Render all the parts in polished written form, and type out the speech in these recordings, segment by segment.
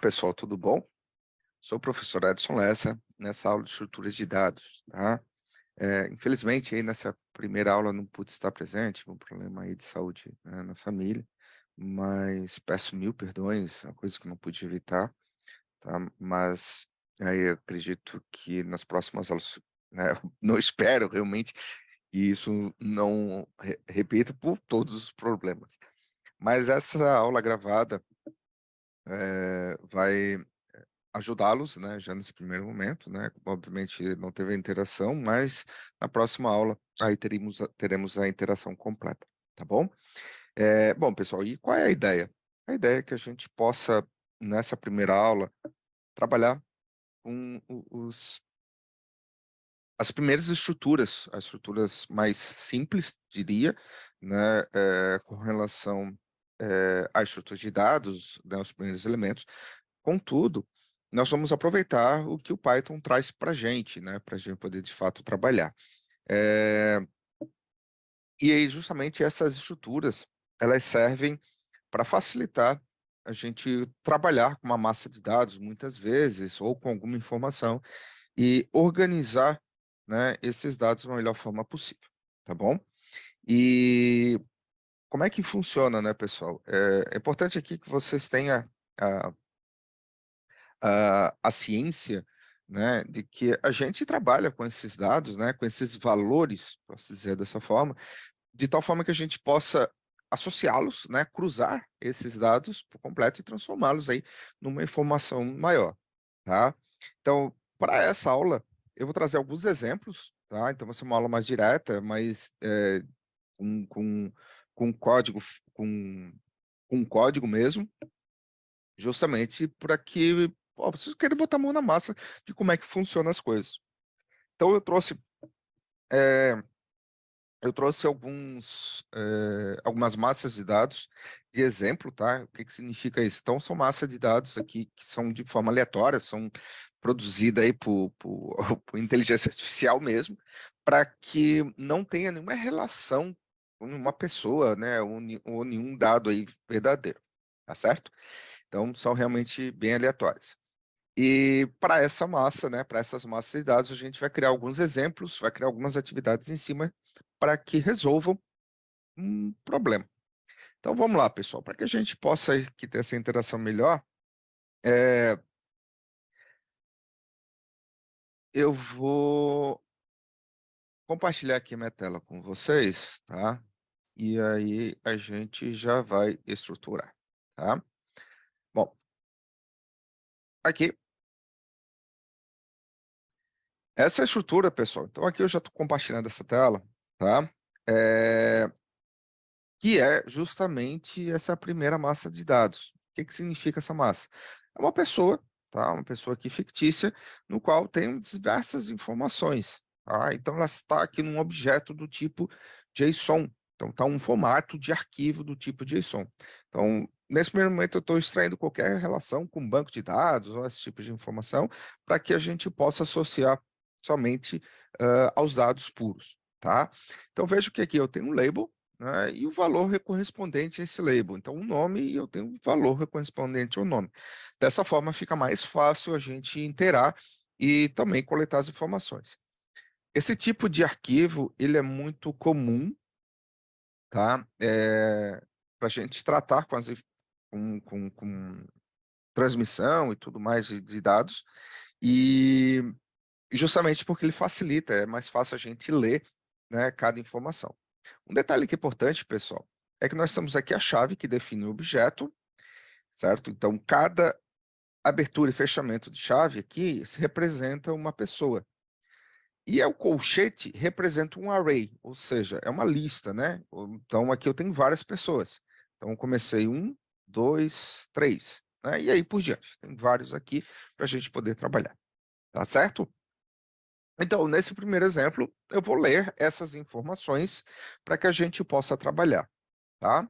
Pessoal, tudo bom? Sou o professor Edson Lessa, nessa aula de estruturas de dados, tá? Infelizmente, aí nessa primeira aula não pude estar presente, um problema aí de saúde, né, na família, mas peço mil perdões, é uma coisa que eu não pude evitar, tá? Mas aí eu acredito que nas próximas aulas, né, não espero realmente que isso não repita por todos os problemas. Mas essa aula gravada vai ajudá-los, né, já nesse primeiro momento, né, obviamente não teve a interação, mas na próxima aula aí teremos a interação completa, tá bom? Bom, pessoal, e qual é a ideia? A ideia é que a gente possa, nessa primeira aula, trabalhar com as primeiras estruturas, as estruturas mais simples, diria, né, com relação à estrutura de dados, né, os primeiros elementos. Contudo, nós vamos aproveitar o que o Python traz para a gente, né, para a gente poder de fato trabalhar. Eh, e aí, justamente essas estruturas, elas servem para facilitar a gente trabalhar com uma massa de dados, muitas vezes, ou com alguma informação, e organizar, né, esses dados da melhor forma possível, tá bom? E como é que funciona, né, pessoal? É importante aqui que vocês tenham a a ciência, né, de que a gente trabalha com esses dados, né, com esses valores, posso dizer dessa forma, de tal forma que a gente possa associá-los, né, cruzar esses dados por completo e transformá-los aí numa informação maior, tá? Então, para essa aula, eu vou trazer alguns exemplos, tá? Então vai ser uma aula mais direta, mas com, com, com código, com código mesmo, justamente para que, pô, vocês querem botar a mão na massa de como é que funcionam as coisas. Então eh, eu trouxe algumas massas de dados de exemplo, tá? O que que significa isso? Então são massas de dados aqui que são de forma aleatória, são produzidas aí por inteligência artificial mesmo, para que não tenha nenhuma relação com uma pessoa, né, ou nenhum dado aí verdadeiro, tá certo? Então são realmente bem aleatórias. E para essa massa, né, para essas massas de dados, a gente vai criar alguns exemplos, vai criar algumas atividades em cima para que resolvam um problema. Então vamos lá, pessoal, para que a gente possa aqui ter essa interação melhor, eh, eu vou compartilhar aqui minha tela com vocês, tá? E aí a gente já vai estruturar, tá? Bom, aqui, essa é a estrutura, pessoal. Então aqui eu já estou compartilhando essa tela, tá? Eh, Que é justamente essa primeira massa de dados. O que que significa essa massa? É uma pessoa, tá? Uma pessoa aqui fictícia, no qual tem diversas informações, tá? Então ela está aqui num objeto do tipo JSON. Então está um formato de arquivo do tipo JSON. Então, nesse primeiro momento eu estou extraindo qualquer relação com banco de dados ou esse tipo de informação, para que a gente possa associar somente aos dados puros, tá? Então veja que aqui eu tenho um label, né, e o valor correspondente a esse label. Então, o nome, e eu tenho um valor correspondente ao nome. Dessa forma, fica mais fácil a gente interar e também coletar as informações. Esse tipo de arquivo, ele é muito comum, tá? Para a gente tratar com, com transmissão e tudo mais de dados, e justamente porque ele facilita, é mais fácil a gente ler, né, cada informação. Um detalhe que é importante, pessoal, é que nós temos aqui a chave que define o objeto, certo? Então, cada abertura e fechamento de chave aqui se representa uma pessoa. E o colchete representa um array, ou seja, é uma lista, né? Então, aqui eu tenho várias pessoas. Então, eu comecei 1, 2, 3, né? E aí por diante. Tem vários aqui para a gente poder trabalhar, tá certo? Então, nesse primeiro exemplo, eu vou ler essas informações para que a gente possa trabalhar, tá?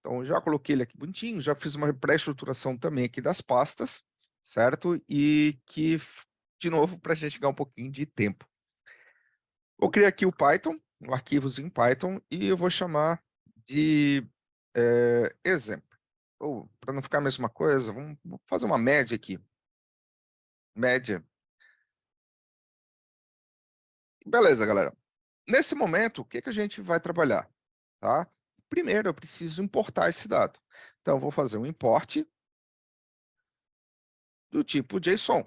Então, já coloquei ele aqui bonitinho, já fiz uma pré-estruturação também aqui das pastas, certo? E que, de novo, para a gente ganhar um pouquinho de tempo. Vou criar aqui o Python, o arquivos em Python, e eu vou chamar de exemplo, ou para não ficar a mesma coisa, vamos fazer uma média aqui. Média. Beleza, galera. Nesse momento, o que que a gente vai trabalhar? Tá? Primeiro, eu preciso importar esse dado. Então, eu vou fazer um import do tipo JSON.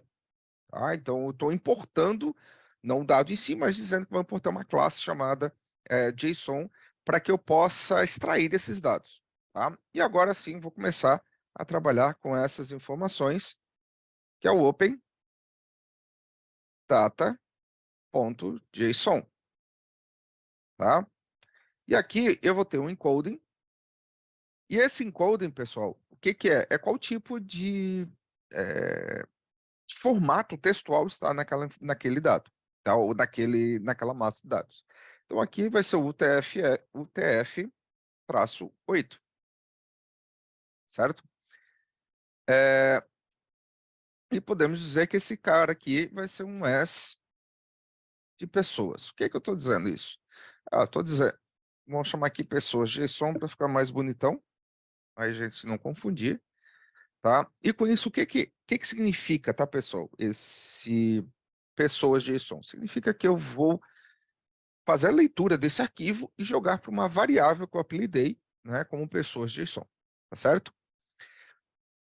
Tá? Então, eu estou importando, não o dado em si, mas dizendo que vou importar uma classe chamada JSON para que eu possa extrair esses dados. Tá? E agora sim, vou começar a trabalhar com essas informações, que é o Open Data.json. Tá? E aqui eu vou ter um encoding. E esse encoding, pessoal, o que que é? É qual tipo de formato textual está naquele dado, tá? Ou naquela massa de dados. Então, aqui vai ser o UTF-8, certo? E podemos dizer que esse cara aqui vai ser um S de pessoas. O que que eu estou dizendo isso? Estou dizendo, vamos chamar aqui pessoas JSON para ficar mais bonitão, aí a gente não confundir, tá? E com isso, o que que significa, tá, pessoal? Esse pessoas JSON significa que eu vou fazer a leitura desse arquivo e jogar para uma variável que eu apelidei, né, como pessoas JSON, tá certo?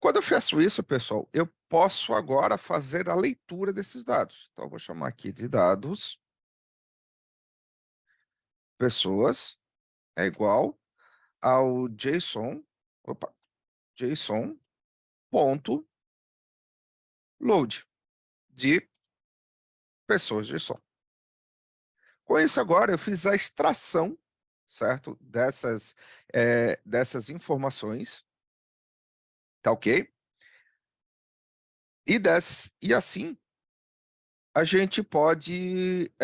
Quando eu faço isso, pessoal, eu posso agora fazer a leitura desses dados. Então, eu vou chamar aqui de dados, pessoas, é igual ao JSON, opa, JSON ponto load de pessoas JSON. Com isso agora, eu fiz a extração, certo, dessas informações, tá ok? E assim, a gente pode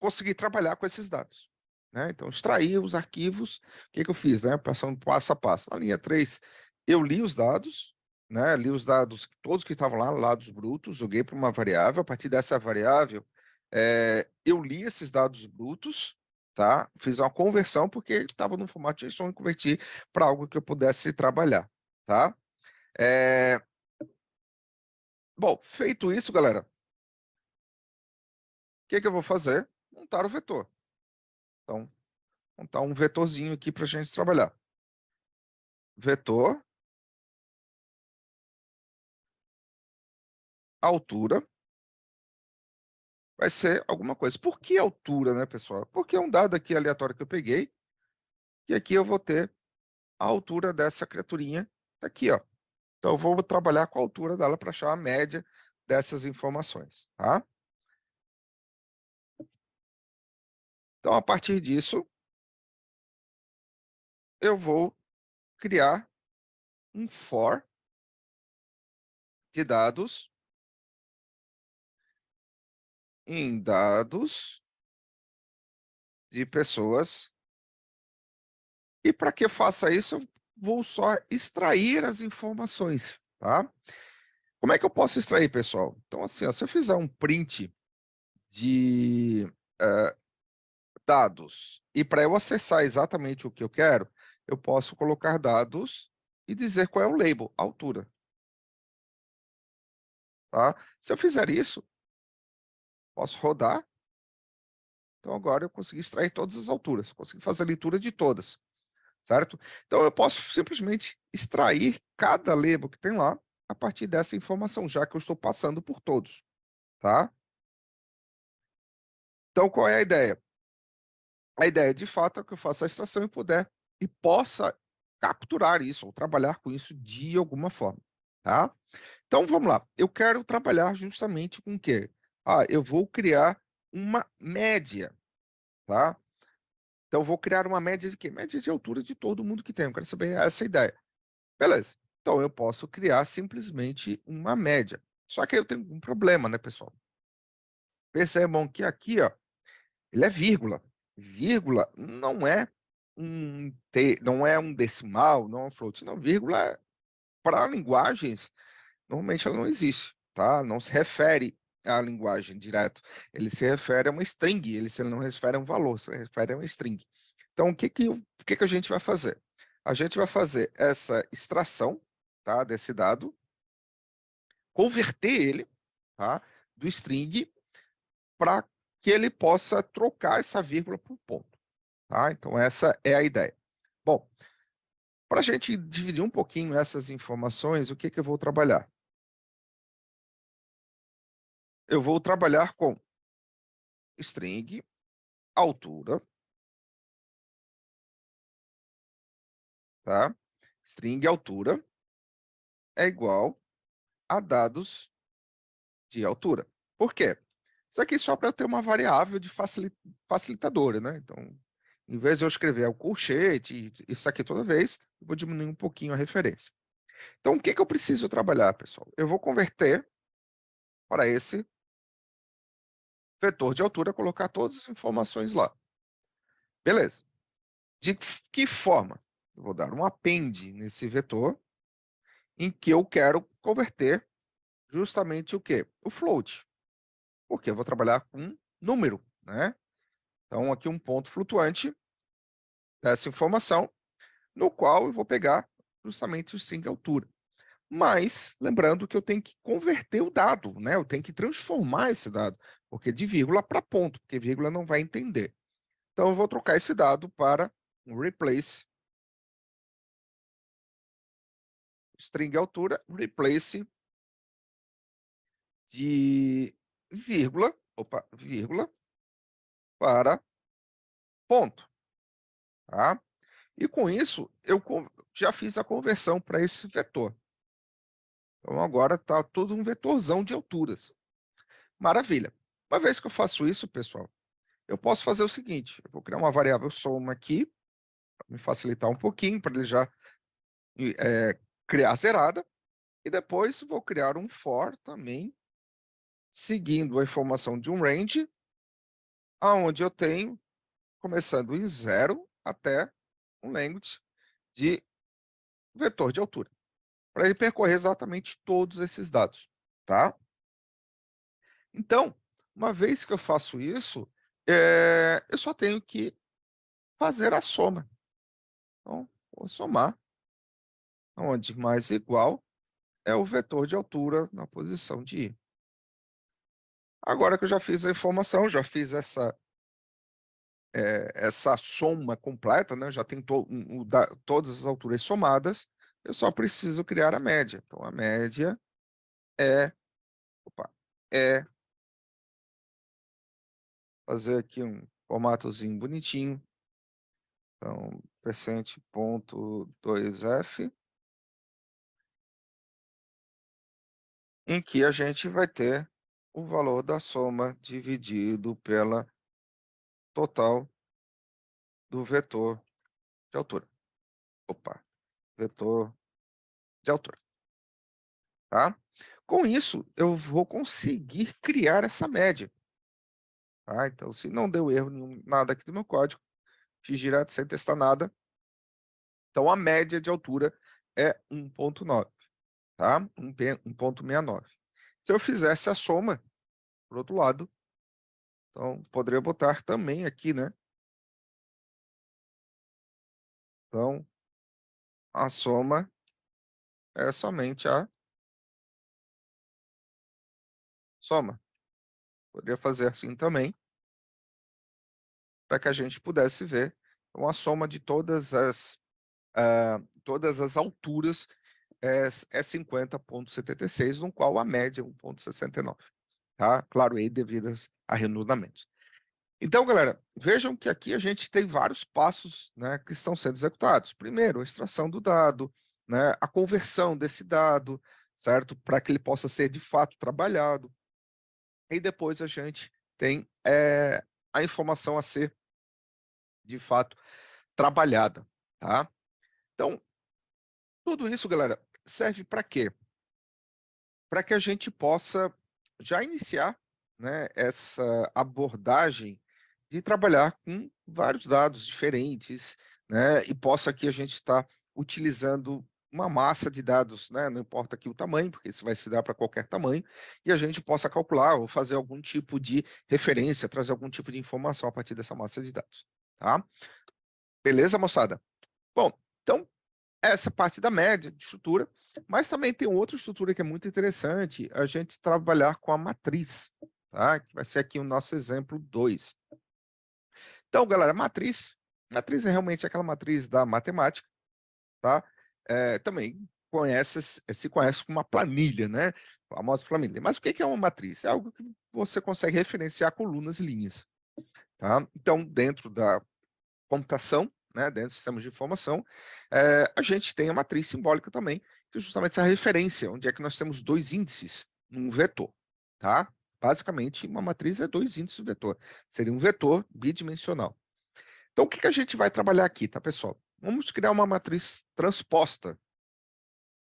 conseguir trabalhar com esses dados, né? Então, extrair os arquivos, o que que eu fiz, né? Passando passo a passo. Na linha 3, eu li os dados, né? Li os dados, todos que estavam lá dos brutos, joguei para uma variável, a partir dessa variável, eu li esses dados brutos, tá? Fiz uma conversão, porque estava no formato JSON e converti para algo que eu pudesse trabalhar, tá? Bom, feito isso, galera, o que que eu vou fazer? Montar o vetor. Então, montar um vetorzinho aqui para a gente trabalhar. Vetor, altura, vai ser alguma coisa. Por que altura, né, pessoal? Porque é um dado aqui aleatório que eu peguei, e aqui eu vou ter a altura dessa criaturinha aqui, ó. Então, eu vou trabalhar com a altura dela para achar a média dessas informações, tá? Então, a partir disso, eu vou criar um for de dados em dados de pessoas. E para que eu faça isso, eu vou só extrair as informações, tá? Como é que eu posso extrair, pessoal? Então, assim, ó, se eu fizer um print de dados e para eu acessar exatamente o que eu quero, eu posso colocar dados e dizer qual é o label, a altura, tá? Se eu fizer isso, posso rodar. Então, agora eu consegui extrair todas as alturas, consegui fazer a leitura de todas, certo? Então, eu posso simplesmente extrair cada label que tem lá a partir dessa informação, já que eu estou passando por todos, tá? Então, qual é a ideia? A ideia, de fato, é que eu faça a extração e possa capturar isso, ou trabalhar com isso de alguma forma, tá? Então, vamos lá. Eu quero trabalhar justamente com o quê? Eu vou criar uma média, tá? Então, eu vou criar uma média de quê? Média de altura de todo mundo que tem. Eu quero saber essa ideia. Beleza. Então, eu posso criar simplesmente uma média. Só que aí eu tenho um problema, né, pessoal? Percebam que aqui, ó, ele é vírgula. Vírgula não é um decimal, não é um float. Não, vírgula, para linguagens, normalmente ela não existe, tá? Não se refere à linguagem direto. Ele se refere a uma string, ele se não refere a um valor, se refere a uma string. Então, o que que a gente vai fazer? A gente vai fazer essa extração, tá, desse dado, converter ele, tá, do string para que ele possa trocar essa vírgula por ponto. Tá? Então, essa é a ideia. Bom, para a gente dividir um pouquinho essas informações, o que, que eu vou trabalhar? Eu vou trabalhar com string, altura, tá? String altura é igual a dados de altura. Por quê? Isso aqui é só para eu ter uma variável de facilitadora, né? Então, em vez de eu escrever o colchete, isso aqui toda vez, eu vou diminuir um pouquinho a referência. Então, o que, que eu preciso trabalhar, pessoal? Eu vou converter para esse vetor de altura, colocar todas as informações lá. Beleza. De que forma? Eu vou dar um append nesse vetor, em que eu quero converter justamente o quê? O float. Porque eu vou trabalhar com número, né? Então, aqui um ponto flutuante dessa informação, no qual eu vou pegar justamente o string altura. Mas, lembrando que eu tenho que converter o dado, né? Eu tenho que transformar esse dado, porque de vírgula para ponto, porque vírgula não vai entender. Então, eu vou trocar esse dado para um replace, string altura, replace de vírgula para ponto, tá? E com isso, eu já fiz a conversão para esse vetor. Então, agora está todo um vetorzão de alturas. Maravilha. Uma vez que eu faço isso, pessoal, eu posso fazer o seguinte, eu vou criar uma variável soma aqui, para me facilitar um pouquinho, para ele já criar zerada, e depois vou criar um for também, seguindo a informação de um range, aonde eu tenho, começando em 0 até um length de vetor de altura, para ele percorrer exatamente todos esses dados, tá? Então, uma vez que eu faço isso, eu só tenho que fazer a soma. Então, vou somar, onde mais igual é o vetor de altura na posição de I. Agora que eu já fiz a informação, já fiz essa soma completa, né? Já tem todas as alturas somadas, eu só preciso criar a média. Então, a média é, é fazer aqui um formatozinho bonitinho. Então, %.2f, em que a gente vai ter o valor da soma dividido pela total do vetor de altura. Vetor de altura, tá? Com isso, eu vou conseguir criar essa média, tá? Então, se não deu erro nenhum, nada aqui do meu código, fiz direto sem testar nada, então a média de altura é 1.9, tá? 1.69. Se eu fizesse a soma, por outro lado, então poderia botar também aqui, né? Então, a soma é somente a soma. Poderia fazer assim também, para que a gente pudesse ver então, a soma de todas as alturas é 50,76, no qual a média é 1,69. Tá? Claro, aí devido a arredondamentos. Então, galera, vejam que aqui a gente tem vários passos, né, que estão sendo executados. Primeiro, a extração do dado, né, a conversão desse dado, certo? Para que ele possa ser de fato trabalhado. E depois a gente tem a informação a ser de fato trabalhada, tá? Então, tudo isso, galera, serve para quê? Para que a gente possa já iniciar, né, essa abordagem de trabalhar com vários dados diferentes, né, e possa aqui a gente estar utilizando uma massa de dados, né, não importa aqui o tamanho, porque isso vai se dar para qualquer tamanho, e a gente possa calcular ou fazer algum tipo de referência, trazer algum tipo de informação a partir dessa massa de dados, tá? Beleza, moçada? Bom, Então, essa parte da média de estrutura, mas também tem outra estrutura que é muito interessante, a gente trabalhar com a matriz, tá? Que vai ser aqui o nosso exemplo 2. Então, galera, matriz é realmente aquela matriz da matemática, tá? Também se conhece como uma planilha, né? A famosa planilha. Mas o que é uma matriz? É algo que você consegue referenciar colunas e linhas, tá? Então, dentro da computação, né, dentro dos sistemas de informação, a gente tem a matriz simbólica também, que é justamente essa referência, onde é que nós temos dois índices num vetor, tá? Basicamente, uma matriz é dois índices do vetor. Seria um vetor bidimensional. Então, o que a gente vai trabalhar aqui, tá, pessoal? Vamos criar uma matriz transposta,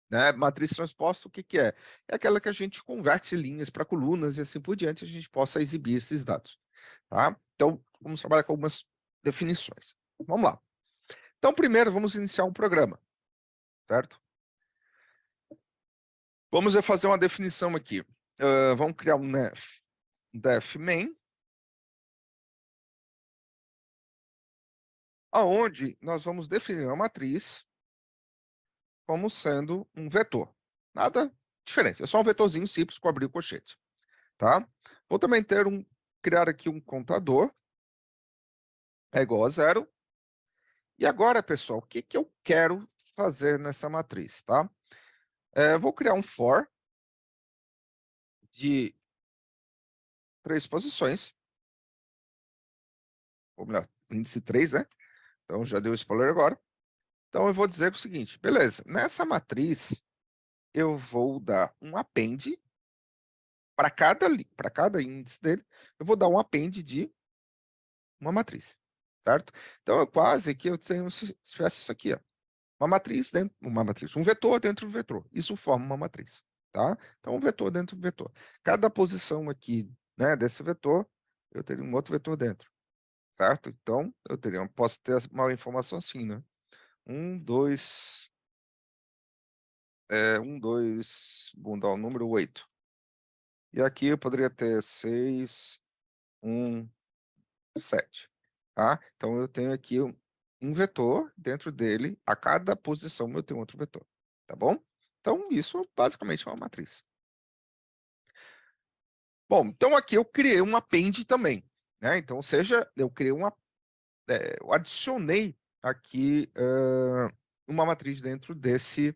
né? Matriz transposta, o que é? É aquela que a gente converte linhas para colunas e assim por diante, a gente possa exibir esses dados, tá? Então, vamos trabalhar com algumas definições. Vamos lá. Então, primeiro, vamos iniciar um programa, certo? Vamos fazer uma definição aqui. Vamos criar um def main, aonde nós vamos definir uma matriz como sendo um vetor. Nada diferente, é só um vetorzinho simples com abrir o colchete, tá? Vou também criar aqui um contador, é igual a 0. E agora, pessoal, o que eu quero fazer nessa matriz, tá? Vou criar um for de 3 posições, ou melhor, índice 3, né? Então, já deu spoiler agora. Então, eu vou dizer o seguinte, beleza, nessa matriz, eu vou dar um append para cada índice dele, eu vou dar um append de uma matriz, certo? Então, quase que eu tenho, se tivesse isso aqui, ó, um vetor dentro do vetor. Isso forma uma matriz, tá? Então, um vetor dentro do vetor. Cada posição aqui, né, desse vetor, eu teria um outro vetor dentro, certo? Então, posso ter uma informação assim, né? 1, 2, vamos dar o número 8. E aqui eu poderia ter 6, 1, 7, tá? Então, eu tenho aqui um vetor, dentro dele, a cada posição eu tenho outro vetor, tá bom? Então, isso basicamente é uma matriz. Bom, então aqui eu criei um append também, né? Então, ou seja, eu eu adicionei aqui uma matriz dentro desse,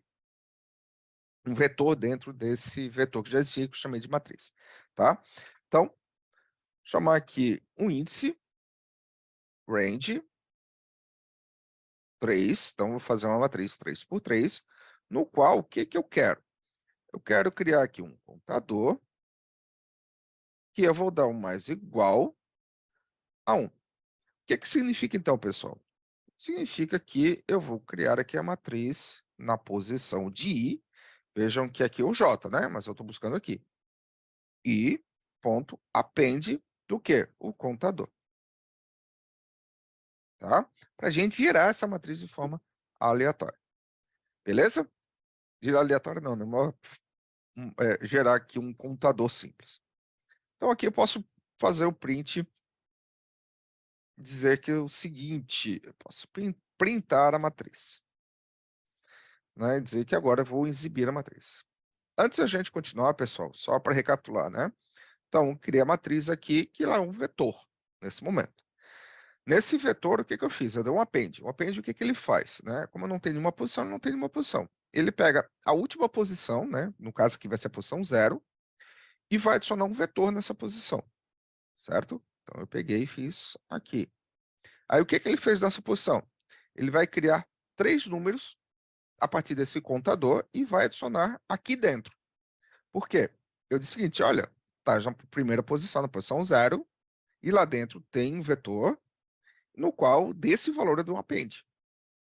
um vetor dentro desse vetor que já existia, que eu chamei de matriz, tá? Então, chamar aqui um índice, range, 3, então vou fazer uma matriz 3 por 3, no qual, o que eu quero? Eu quero criar aqui um contador, que eu vou dar um mais igual a 1. O que significa então, pessoal? Significa que eu vou criar aqui a matriz na posição de I, vejam que aqui é o J, né? Mas eu estou buscando aqui. I, ponto, append do quê? O contador. Tá? Para a gente gerar essa matriz de forma aleatória. Beleza? Gerar aleatória não, né? Gerar aqui um contador simples. Então, aqui eu posso fazer o print, dizer que é o seguinte, eu posso printar a matriz. Né? Dizer que agora eu vou exibir a matriz. Antes da gente continuar, pessoal, só para recapitular, né? Então, criei a matriz aqui, que lá é um vetor, nesse momento. Nesse vetor, o que eu fiz? Eu dei um append. O append, o que ele faz? Né? Como eu não tenho nenhuma posição, ele não tem nenhuma posição. Ele pega a última posição, né? No caso aqui vai ser a posição 0, e vai adicionar um vetor nessa posição, certo? Então, eu peguei e fiz aqui. Aí, o que ele fez nessa posição? Ele vai criar 3 números a partir desse contador e vai adicionar aqui dentro. Por quê? Eu disse o seguinte, olha, tá na primeira posição, na posição 0, e lá dentro tem um vetor, no qual desse valor eu dou um append.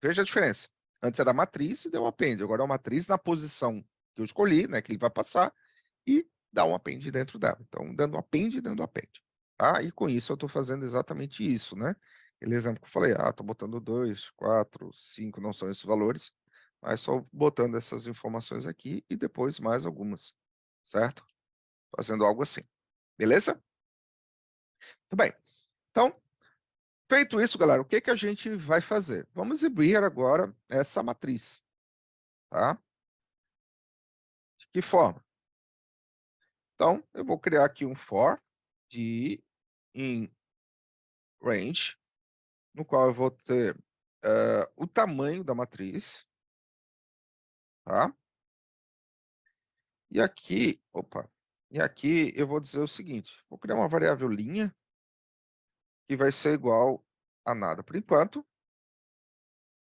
Veja a diferença. Antes era a matriz e deu um append. Agora é uma matriz na posição que eu escolhi, né, que ele vai passar, e dá um append dentro dela. Então, dando append e dando append. Tá? E com isso eu estou fazendo exatamente isso, né? Aquele exemplo que eu falei, estou botando 2, 4, 5, não são esses valores, mas só botando essas informações aqui e depois mais algumas, certo? Fazendo algo assim. Beleza? Muito bem. Então, Feito isso, galera, o que que a gente vai fazer? Vamos exibir agora essa matriz, tá? De que forma? Então, eu vou criar aqui um for de in range, no qual eu vou ter o tamanho da matriz, tá? E aqui eu vou dizer o seguinte, vou criar uma variável linha, que vai ser igual a nada por enquanto,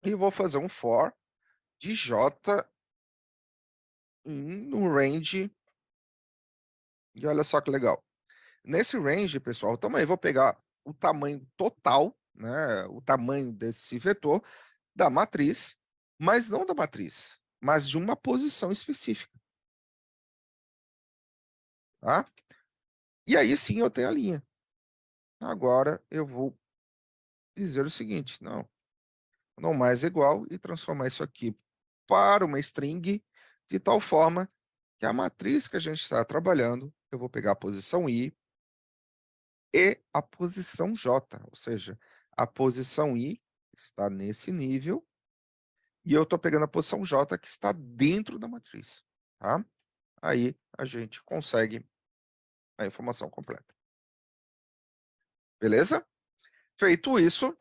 e vou fazer um for de j no range, e olha só que legal. Nesse range, pessoal, também vou pegar o tamanho total, né, o tamanho desse vetor da matriz, mas não da matriz, mas de uma posição específica, tá? E aí sim eu tenho a linha. Agora eu vou dizer o seguinte, não mais igual, e transformar isso aqui para uma string, de tal forma que a matriz que a gente está trabalhando, eu vou pegar a posição i e a posição j, ou seja, a posição i está nesse nível, e eu estou pegando a posição j que está dentro da matriz, tá? Aí a gente consegue a informação completa. Beleza? Feito isso,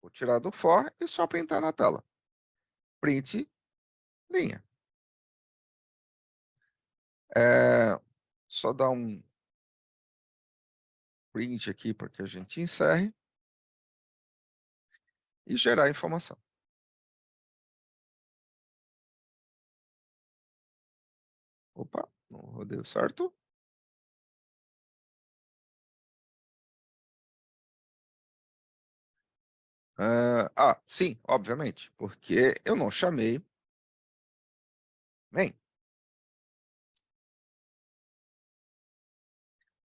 vou tirar do for e só printar na tela. Print linha. Só dar um print aqui para que a gente encerre e gerar a informação. Opa, não rodei certo. Sim, obviamente, porque eu não chamei main.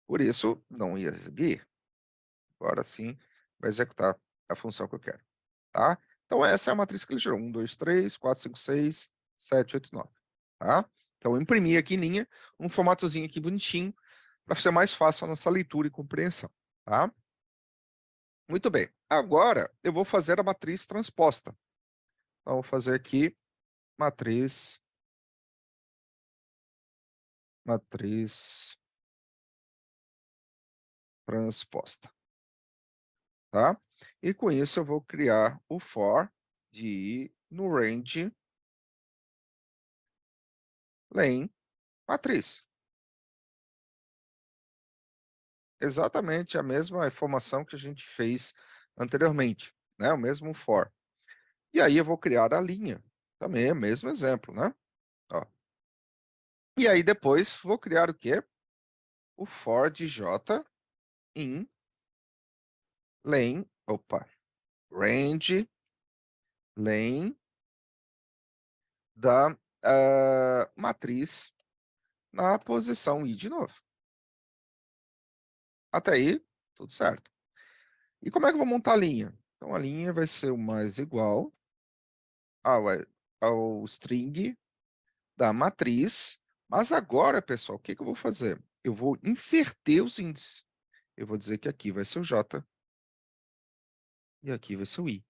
Por isso, não ia exibir. Agora sim, vai executar a função que eu quero. Tá? Então, essa é a matriz que ele gerou. 1, 2, 3, 4, 5, 6, 7, 8, 9. Tá? Então, eu imprimi aqui em linha um formatozinho aqui bonitinho para ser mais fácil a nossa leitura e compreensão. Tá? Muito bem. Agora, eu vou fazer a matriz transposta. Então, vou fazer aqui matriz transposta. Tá? E com isso eu vou criar o for de ir no range len matriz. Exatamente a mesma informação que a gente fez anteriormente, né? O mesmo for. E aí eu vou criar a linha, também é o mesmo exemplo, né? Ó. E aí depois vou criar o quê? O for de j in range len da matriz na posição i de novo. Até aí, tudo certo. E como é que eu vou montar a linha? Então, a linha vai ser o mais igual ao string da matriz. Mas agora, pessoal, o que que eu vou fazer? Eu vou inverter os índices. Eu vou dizer que aqui vai ser o j e aqui vai ser o i.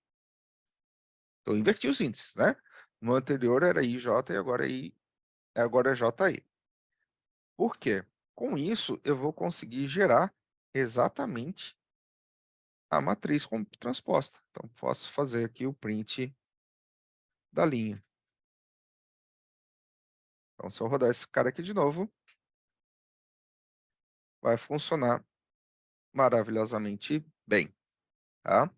Então, eu inverti os índices, né? No anterior era ij e agora é ji. Por quê? Com isso, eu vou conseguir gerar exatamente a matriz como transposta. Então, posso fazer aqui o print da linha. Então, se eu rodar esse cara aqui de novo, vai funcionar maravilhosamente bem, tá?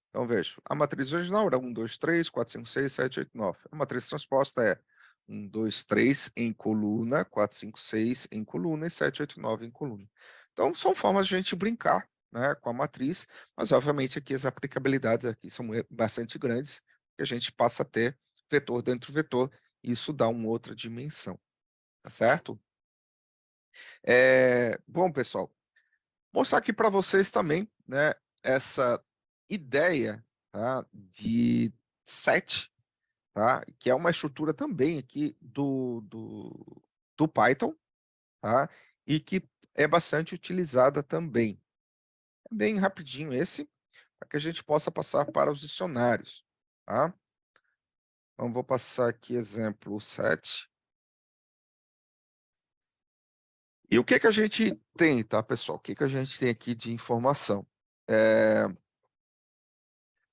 Então, vejo, a matriz original era 1, 2, 3, 4, 5, 6, 7, 8, 9. A matriz transposta é 1, 2, 3 em coluna, 4, 5, 6 em coluna e 7, 8, 9 em coluna. Então, são formas de a gente brincar, né, com a matriz, mas, obviamente, aqui as aplicabilidades aqui são bastante grandes, e a gente passa a ter vetor dentro do vetor, e isso dá uma outra dimensão, tá certo? Bom, pessoal, mostrar aqui para vocês também, né, essa ideia, tá, de set, tá, que é uma estrutura também aqui do Python, tá, e que é bastante utilizada também. É bem rapidinho esse. para que a gente possa passar para os dicionários, tá? Então, vou passar aqui exemplo 7. E o que que a gente tem, tá, pessoal? O que que a gente tem aqui de informação?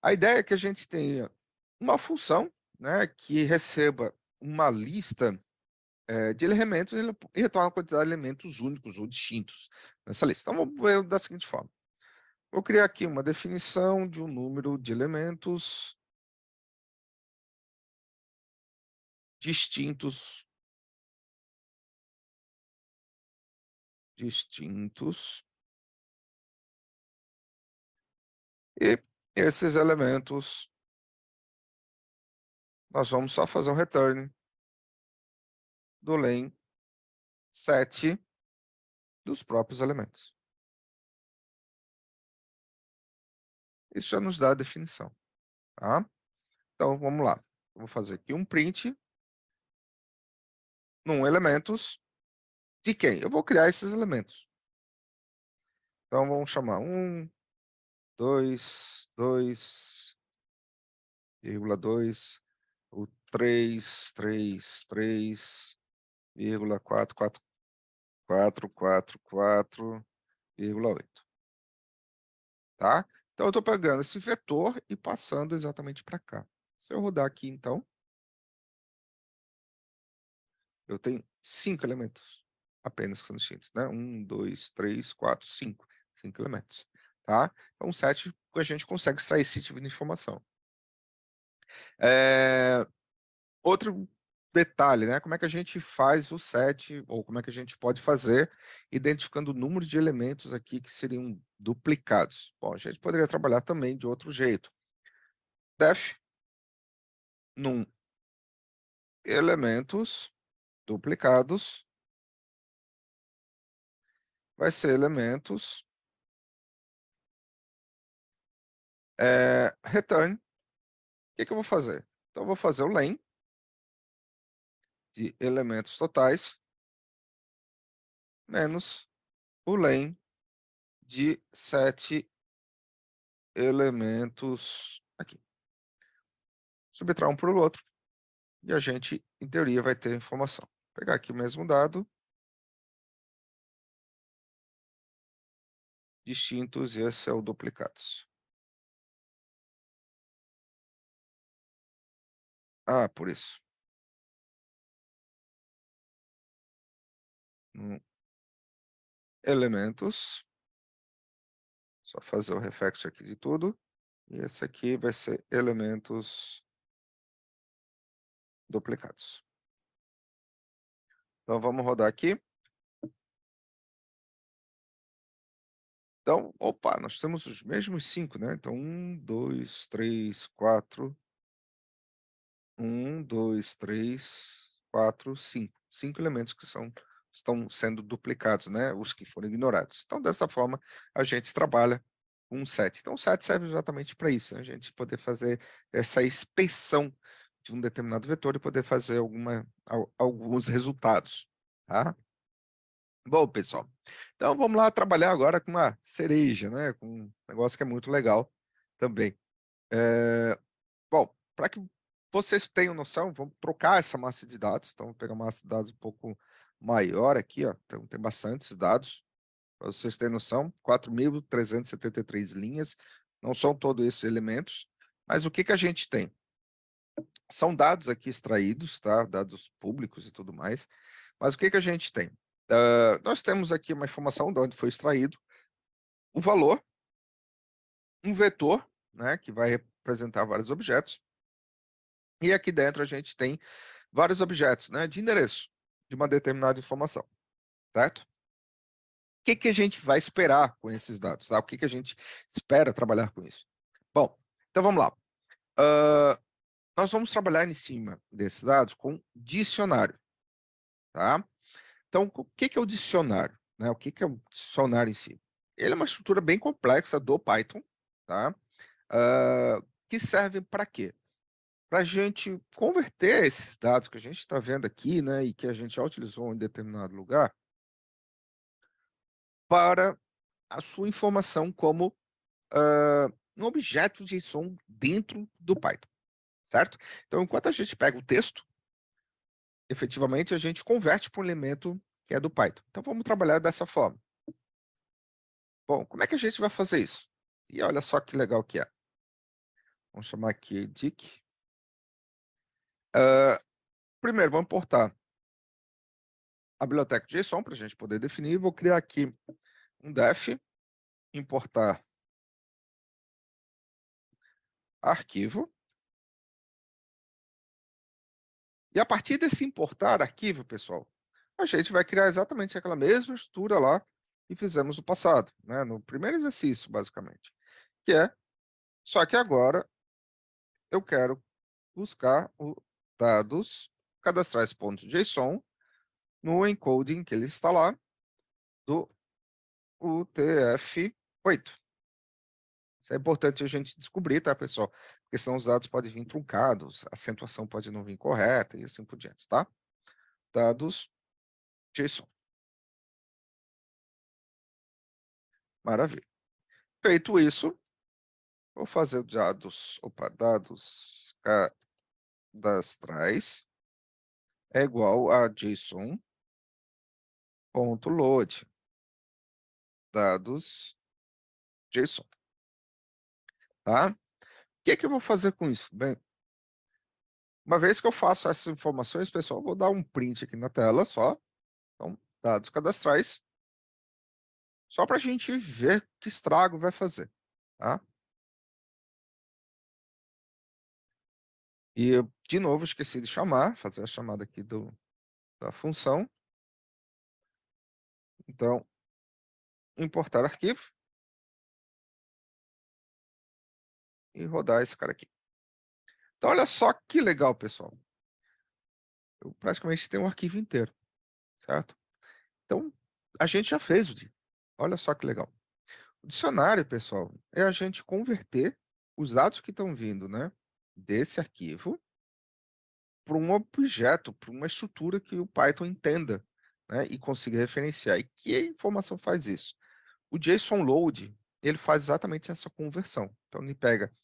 A ideia é que a gente tenha uma função, né, que receba uma lista de elementos e retorna a quantidade de elementos únicos ou distintos nessa lista. Então, vamos ver da seguinte forma. Vou criar aqui uma definição de um número de elementos distintos e esses elementos nós vamos só fazer um return do len 7 dos próprios elementos. Isso já nos dá a definição, tá? Então, vamos lá. Eu vou fazer aqui um print num elementos de quem? Eu vou criar esses elementos. Então, vamos chamar 1, 2, 2,2, o 3, 3, 3, 4, 4, 4, 4, 4,8. Tá? Então, eu estou pegando esse vetor e passando exatamente para cá. Se eu rodar aqui, então, eu tenho 5 elementos apenas que são distintos, né? 1, 2, 3, 4, 5. 5 elementos, tá? Então, o 7, a gente consegue extrair esse tipo de informação. Outro detalhe, né? Como é que a gente faz o set, ou como é que a gente pode fazer, identificando o número de elementos aqui que seriam duplicados? Bom, a gente poderia trabalhar também de outro jeito. Def num elementos duplicados vai ser elementos return. O que que eu vou fazer? Então, eu vou fazer o len de elementos totais menos o len de 7 elementos aqui. Subtrair um para o outro e a gente, em teoria, vai ter informação. Vou pegar aqui o mesmo dado, distintos, e esse é o duplicados. Ah, por isso. Elementos, só fazer o refactor aqui de tudo, e esse aqui vai ser elementos duplicados. Então, vamos rodar aqui. Então, opa, nós temos os mesmos 5, né? Então, 1, 2, 3, 4. 1, 2, 3, 4, 5. 5 elementos que estão sendo duplicados, né? Os que foram ignorados. Então, dessa forma, a gente trabalha com um set. Então, o set serve exatamente para isso, né? A gente poder fazer essa inspeção de um determinado vetor e poder fazer alguns resultados, tá? Bom, pessoal, então vamos lá trabalhar agora com uma cereja, né? Com um negócio que é muito legal também. Bom, para que vocês tenham noção, vamos trocar essa massa de dados. Então, vou pegar uma massa de dados um pouco maior aqui, ó. Então, tem bastantes dados, para vocês terem noção. 4.373 linhas, não são todos esses elementos, mas o que que a gente tem? São dados aqui extraídos, tá? Dados públicos e tudo mais. Mas o que que a gente tem? Nós temos aqui uma informação de onde foi extraído, o valor, um vetor, né, que vai representar vários objetos, e aqui dentro a gente tem vários objetos, né, de endereço de uma determinada informação, certo? O que que a gente vai esperar com esses dados, tá? O que que a gente espera trabalhar com isso? Bom, então vamos lá. Nós vamos trabalhar em cima desses dados com dicionário, tá? Então, o que que é o dicionário, né? O que que é o dicionário em si? Ele é uma estrutura bem complexa do Python, tá? Que serve para quê? Para a gente converter esses dados que a gente está vendo aqui, né, e que a gente já utilizou em determinado lugar, para a sua informação como um objeto JSON dentro do Python, certo? Então, enquanto a gente pega o texto, efetivamente a gente converte para um elemento que é do Python. Então, vamos trabalhar dessa forma. Bom, como é que a gente vai fazer isso? E olha só que legal que é. Vamos chamar aqui dic. Primeiro, vamos importar a biblioteca JSON para a gente poder definir. Vou criar aqui um def, importar arquivo. E a partir desse importar arquivo, pessoal, a gente vai criar exatamente aquela mesma estrutura lá que fizemos no passado, né? No primeiro exercício, basicamente. Que é, só que agora eu quero buscar os dados cadastrais.json no encoding que ele está lá do UTF-8. Isso é importante a gente descobrir, tá, pessoal? Porque senão os dados podem vir truncados, a acentuação pode não vir correta e assim por diante, tá? Dados JSON. Maravilha. Feito isso, vou fazer o dados cadastrais é igual a JSON.load dados JSON, tá? O que é que eu vou fazer com isso? Bem, uma vez que eu faço essas informações, pessoal, eu vou dar um print aqui na tela só. Então, dados cadastrais, só para a gente ver que estrago vai fazer, tá? E eu, de novo, esqueci de chamar, fazer a chamada aqui da função. Então, importar arquivo e rodar esse cara aqui. Então, olha só que legal, pessoal. Eu praticamente tenho um arquivo inteiro, certo? Então, a gente já fez o dia. Olha só que legal. O dicionário, pessoal, é a gente converter os dados que estão vindo, né, desse arquivo para um objeto, para uma estrutura que o Python entenda, né, e consiga referenciar. E que informação faz isso? O JSON load, ele faz exatamente essa conversão. Então, ele pega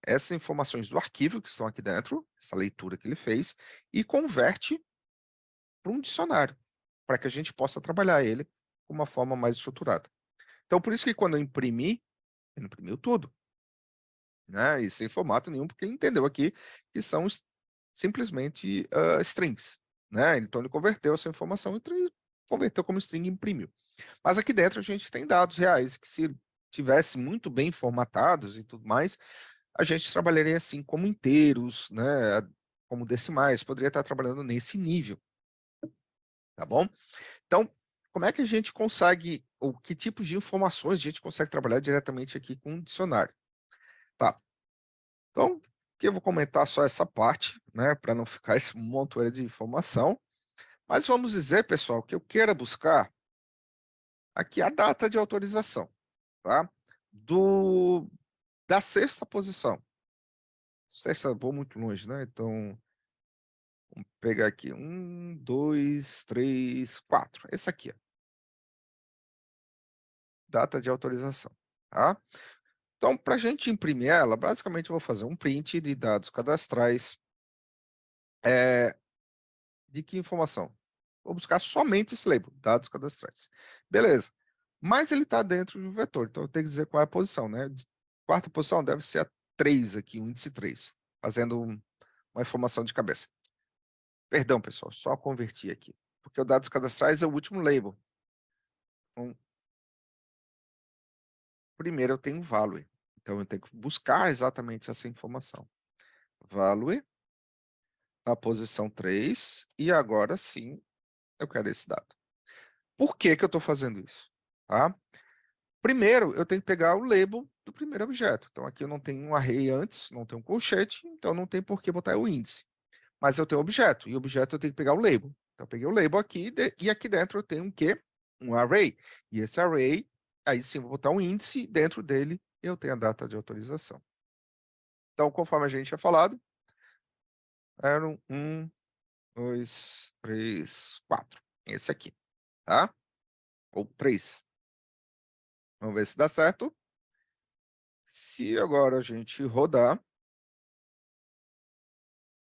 essas informações do arquivo que estão aqui dentro, essa leitura que ele fez, e converte para um dicionário, para que a gente possa trabalhar ele com uma forma mais estruturada. Então, por isso que quando eu imprimi, ele imprimiu tudo, né? E sem formato nenhum, porque ele entendeu aqui que são simplesmente strings, né? Então, ele converteu essa informação e converteu como string e imprimiu. Mas aqui dentro a gente tem dados reais, que se tivesse muito bem formatados e tudo mais, a gente trabalharia assim como inteiros, né? Como decimais, poderia estar trabalhando nesse nível, tá bom? Então, como é que a gente consegue, ou que tipos de informações a gente consegue trabalhar diretamente aqui com o dicionário? Tá, então, aqui eu vou comentar só essa parte, né, para não ficar esse montoeiro de informação, mas vamos dizer, pessoal, que eu queira buscar aqui a data de autorização, tá? Da sexta posição. Sexta, vou muito longe, né? Então, vamos pegar aqui, 1, 2, 3, 4. Esse aqui, ó, data de autorização, tá? Então, para a gente imprimir ela, basicamente eu vou fazer um print de dados cadastrais. De que informação? Vou buscar somente esse label, dados cadastrais. Beleza. Mas ele está dentro de um vetor, então eu tenho que dizer qual é a posição, né? Quarta posição deve ser a 3 aqui, o índice 3, fazendo uma informação de cabeça. Perdão, pessoal, só converti aqui, porque o dados cadastrais é o último label. Então, primeiro eu tenho value, então eu tenho que buscar exatamente essa informação. Value, a posição 3, e agora sim eu quero esse dado. Por que que eu estou fazendo isso? Tá? Primeiro, eu tenho que pegar o label do primeiro objeto. Então, aqui eu não tenho um array antes, não tenho um colchete, então não tem por que botar o índice. Mas eu tenho objeto, e objeto eu tenho que pegar o label. Então, eu peguei o label aqui, e aqui dentro eu tenho o quê? Um array. E esse array, aí sim, eu vou botar um índice, dentro dele eu tenho a data de autorização. Então, conforme a gente tinha falado, eram 1, 2, 3, 4. Esse aqui, tá? Ou 3. Vamos ver se dá certo. Se agora a gente rodar,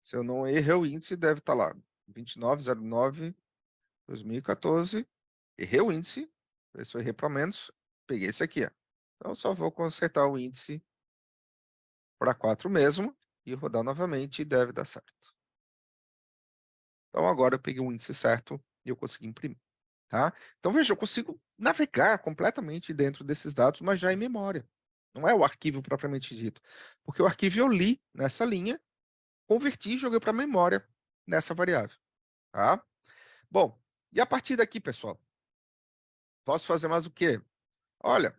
se eu não errei o índice, deve estar lá, 2909/2014, errei o índice, ver se eu errei para menos, peguei esse aqui, ó. Então, eu só vou consertar o índice para 4 mesmo, e rodar novamente, e deve dar certo. Então, agora eu peguei o índice certo, e eu consegui imprimir, tá? Então, veja, eu consigo navegar completamente dentro desses dados, mas já em memória. Não é o arquivo propriamente dito, porque o arquivo eu li nessa linha, converti e joguei para a memória nessa variável, tá? Bom, e a partir daqui, pessoal, posso fazer mais o quê? Olha,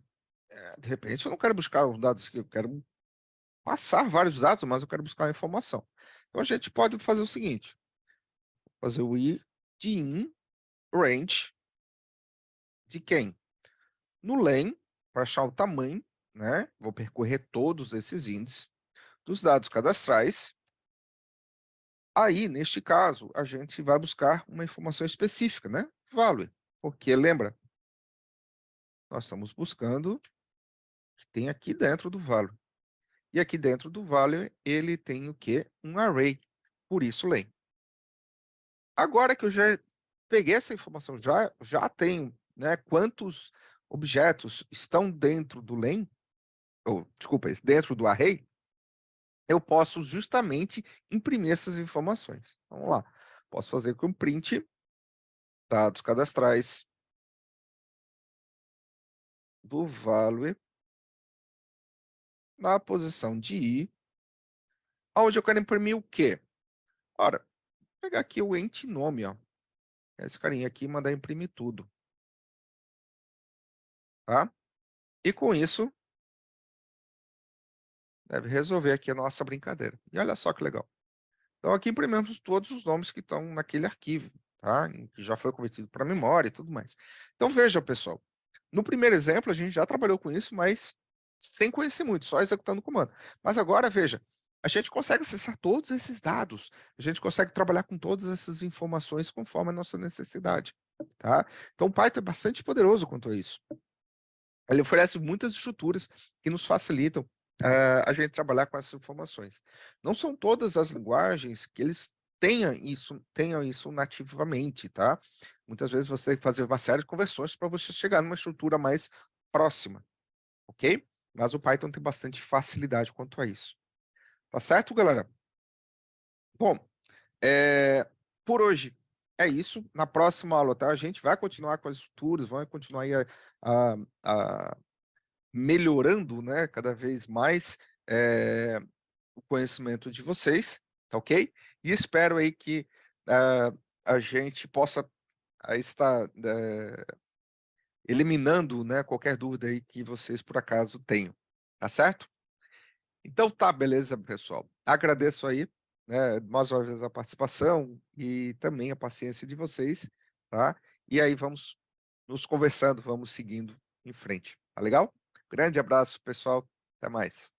de repente eu não quero buscar os dados aqui, eu quero passar vários dados, mas eu quero buscar a informação. Então a gente pode fazer o seguinte, fazer o i de in range de quem? No len, para achar o tamanho, né? Vou percorrer todos esses índices dos dados cadastrais. Aí, neste caso, a gente vai buscar uma informação específica, né? Value, porque lembra, nós estamos buscando o que tem aqui dentro do value. E aqui dentro do value, ele tem o quê? Um array, por isso len. Agora que eu já peguei essa informação, já tenho, né, quantos objetos estão dentro do len, ou, desculpa, dentro do array, eu posso justamente imprimir essas informações. Vamos lá. Posso fazer com print dados cadastrais do value na posição de i, onde eu quero imprimir o quê? Ora, vou pegar aqui o ent nome, ó. Esse carinha aqui, mandar imprimir tudo. Tá? E com isso, deve resolver aqui a nossa brincadeira. E olha só que legal. Então, aqui imprimimos todos os nomes que estão naquele arquivo, tá? Que já foi convertido para memória e tudo mais. Então, veja, pessoal. No primeiro exemplo, a gente já trabalhou com isso, mas sem conhecer muito, só executando o comando. Mas agora, veja, a gente consegue acessar todos esses dados, a gente consegue trabalhar com todas essas informações conforme a nossa necessidade, tá? Então, o Python é bastante poderoso quanto a isso. Ele oferece muitas estruturas que nos facilitam a gente trabalhar com essas informações. Não são todas as linguagens que eles tenham isso nativamente, tá? Muitas vezes você tem que fazer uma série de conversões para você chegar numa estrutura mais próxima, ok? Mas o Python tem bastante facilidade quanto a isso. Tá certo, galera? Bom, por hoje é isso. Na próxima aula, tá? A gente vai continuar com as estruturas, vai continuar aí a melhorando, né, cada vez mais o conhecimento de vocês, tá ok? E espero aí que a gente possa estar eliminando, né, qualquer dúvida aí que vocês por acaso tenham, tá certo? Então tá, beleza, pessoal. Agradeço aí, né, mais uma vez a participação e também a paciência de vocês, tá? E aí vamos nos conversando, vamos seguindo em frente, tá legal? Grande abraço, pessoal. Até mais.